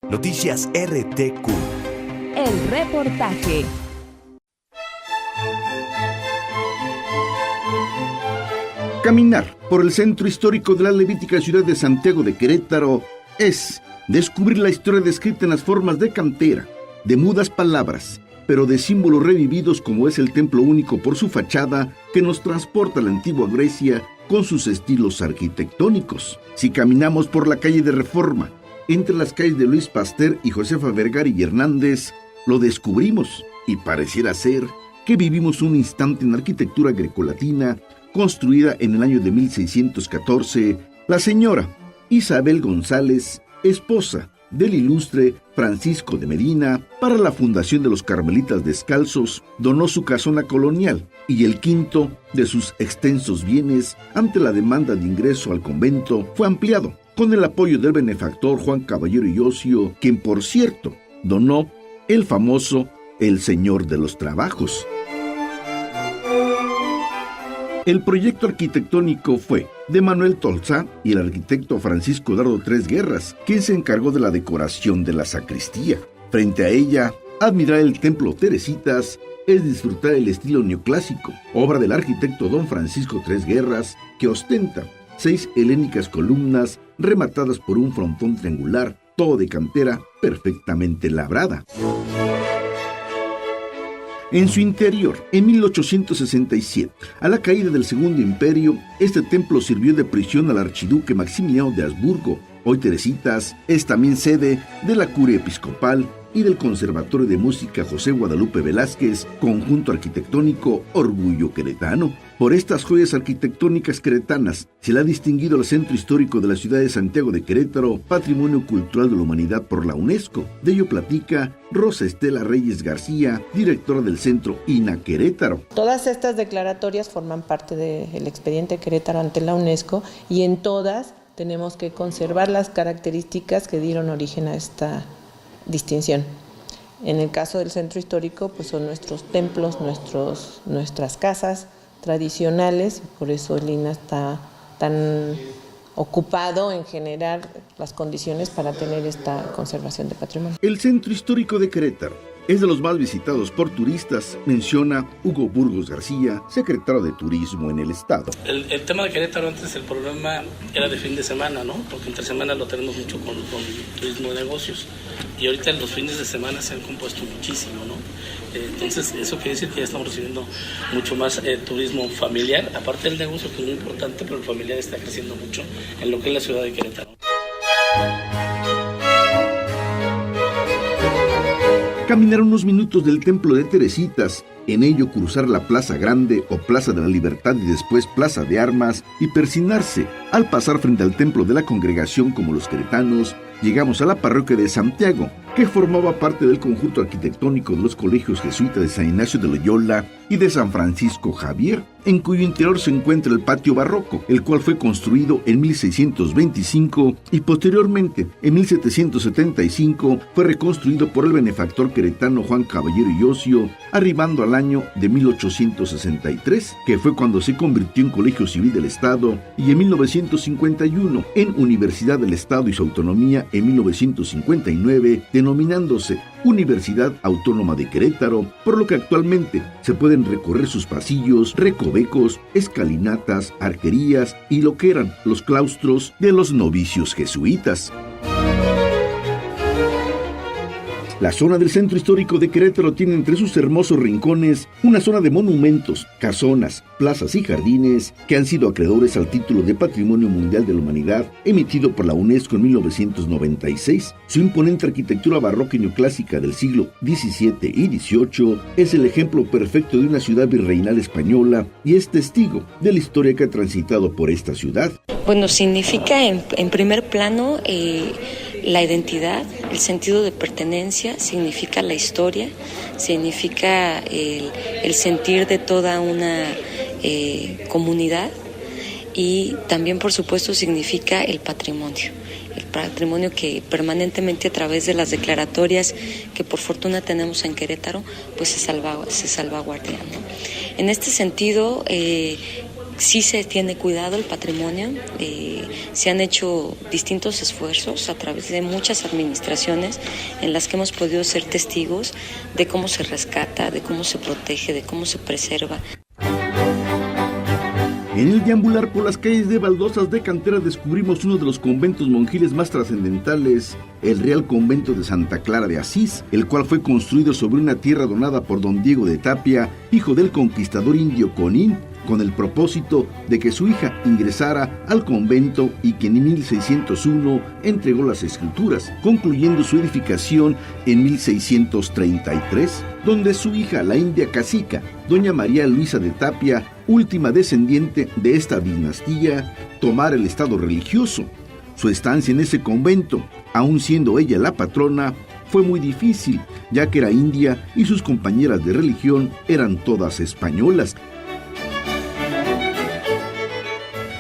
Noticias RTQ. El reportaje. Caminar por el centro histórico de la levítica ciudad de Santiago de Querétaro es descubrir la historia descrita en las formas de cantera, de mudas palabras, pero de símbolos revividos como es el templo único por su fachada que nos transporta a la antigua Grecia con sus estilos arquitectónicos. Si caminamos por la calle de Reforma, entre las calles de Luis Pasteur y Josefa Vergara y Hernández, lo descubrimos y pareciera ser que vivimos un instante en arquitectura grecolatina construida en el año de 1614, la señora Isabel González, esposa del ilustre Francisco de Medina, para la fundación de los Carmelitas Descalzos, donó su casona colonial y el quinto de sus extensos bienes ante la demanda de ingreso al convento fue ampliado con el apoyo del benefactor Juan Caballero y Ocio, quien por cierto donó el famoso El Señor de los Trabajos. El proyecto arquitectónico fue de Manuel Tolzá y el arquitecto Francisco Dardo Tres Guerras, quien se encargó de la decoración de la sacristía. Frente a ella, admirar el templo Teresitas es disfrutar el estilo neoclásico, obra del arquitecto don Francisco Tres Guerras, que ostenta 6 helénicas columnas rematadas por un frontón triangular, todo de cantera perfectamente labrada. En su interior, en 1867, a la caída del Segundo Imperio, este templo sirvió de prisión al archiduque Maximiliano de Habsburgo. Hoy Teresitas es también sede de la curia episcopal y del Conservatorio de Música José Guadalupe Velázquez, conjunto arquitectónico Orgullo Queretano. Por estas joyas arquitectónicas queretanas se le ha distinguido el centro histórico de la ciudad de Santiago de Querétaro, Patrimonio Cultural de la Humanidad por la UNESCO. De ello platica Rosa Estela Reyes García, directora del Centro INA Querétaro. Todas estas declaratorias forman parte del expediente Querétaro ante la UNESCO y en todas tenemos que conservar las características que dieron origen a esta distinción. En el caso del centro histórico, pues son nuestros templos, nuestras casas tradicionales, y por eso el INA está tan ocupado en generar las condiciones para tener esta conservación de patrimonio. El centro histórico de Querétaro es de los más visitados por turistas, menciona Hugo Burgos García, secretario de Turismo en el estado. El tema de Querétaro antes el problema era de fin de semana, ¿no? Porque entre semana lo tenemos mucho con turismo de negocios y ahorita en los fines de semana se han compuesto muchísimo, ¿no? Entonces eso quiere decir que ya estamos recibiendo mucho más turismo familiar, aparte del negocio que es muy importante, pero el familiar está creciendo mucho en lo que es la ciudad de Querétaro. Caminar unos minutos del templo de Teresitas, en ello cruzar la Plaza Grande o Plaza de la Libertad y después Plaza de Armas y persinarse al pasar frente al templo de la congregación como los queretanos, llegamos a la parroquia de Santiago, que formaba parte del conjunto arquitectónico de los colegios jesuitas de San Ignacio de Loyola y de San Francisco Javier, en cuyo interior se encuentra el patio barroco, el cual fue construido en 1625 y posteriormente, en 1775, fue reconstruido por el benefactor queretano Juan Caballero y Ocio, arribando al año de 1863, que fue cuando se convirtió en Colegio Civil del Estado, y en 1951 en Universidad del Estado y su autonomía en 1959, denominándose Universidad Autónoma de Querétaro, por lo que actualmente se pueden recorrer sus pasillos, recovecos, escalinatas, arquerías y lo que eran los claustros de los novicios jesuitas. La zona del centro histórico de Querétaro tiene entre sus hermosos rincones una zona de monumentos, casonas, plazas y jardines que han sido acreedores al título de Patrimonio Mundial de la Humanidad emitido por la UNESCO en 1996. Su imponente arquitectura barroca y neoclásica del siglo XVII y XVIII es el ejemplo perfecto de una ciudad virreinal española y es testigo de la historia que ha transitado por esta ciudad. Bueno, significa en primer plano la identidad, el sentido de pertenencia, significa la historia, significa el sentir de toda una comunidad y también, por supuesto, significa el patrimonio que permanentemente a través de las declaratorias que por fortuna tenemos en Querétaro, pues se salvaguardia, ¿no? En este sentido, Sí se tiene cuidado el patrimonio, se han hecho distintos esfuerzos a través de muchas administraciones en las que hemos podido ser testigos de cómo se rescata, de cómo se protege, de cómo se preserva. En el deambular por las calles de baldosas de cantera descubrimos uno de los conventos monjiles más trascendentales, el Real Convento de Santa Clara de Asís, el cual fue construido sobre una tierra donada por don Diego de Tapia, hijo del conquistador indio Conín, con el propósito de que su hija ingresara al convento y que en 1601 entregó las escrituras, concluyendo su edificación en 1633, donde su hija, la india cacica, doña María Luisa de Tapia, última descendiente de esta dinastía, tomara el estado religioso. Su estancia en ese convento, aun siendo ella la patrona, fue muy difícil, ya que era india y sus compañeras de religión eran todas españolas.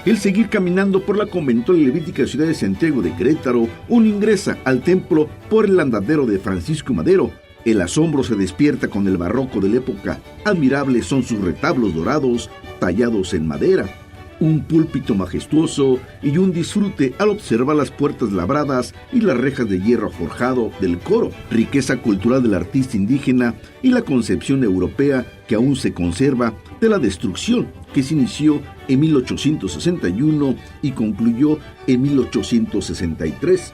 El seguir caminando por la conventual y levítica ciudad de Santiago de Querétaro, uno ingresa al templo por el andadero de Francisco Madero. El asombro se despierta con el barroco de la época. Admirables son sus retablos dorados, tallados en madera. Un púlpito majestuoso y un disfrute al observar las puertas labradas y las rejas de hierro forjado del coro, riqueza cultural del artista indígena y la concepción europea que aún se conserva de la destrucción que se inició en 1861 y concluyó en 1863.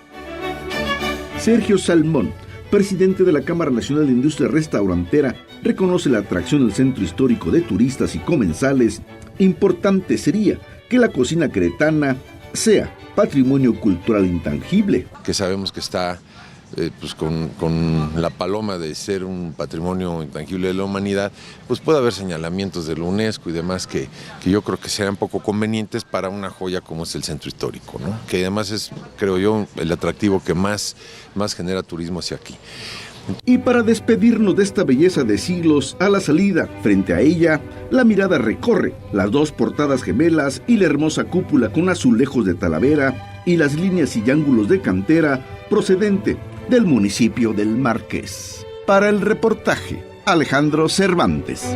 Sergio Salmón, presidente de la Cámara Nacional de Industria Restaurantera, reconoce la atracción del centro histórico de turistas y comensales. Importante sería que la cocina queretana sea patrimonio cultural intangible. Que sabemos que está con la paloma de ser un patrimonio intangible de la humanidad, pues puede haber señalamientos de la UNESCO y demás que yo creo que sean poco convenientes para una joya como es el centro histórico, ¿no? Que además es, creo yo, el atractivo que más genera turismo hacia aquí. Y para despedirnos de esta belleza de siglos, a la salida, frente a ella, la mirada recorre las dos portadas gemelas y la hermosa cúpula con azulejos de Talavera y las líneas y ángulos de cantera procedente del municipio del Marqués. Para el reportaje, Alejandro Cervantes.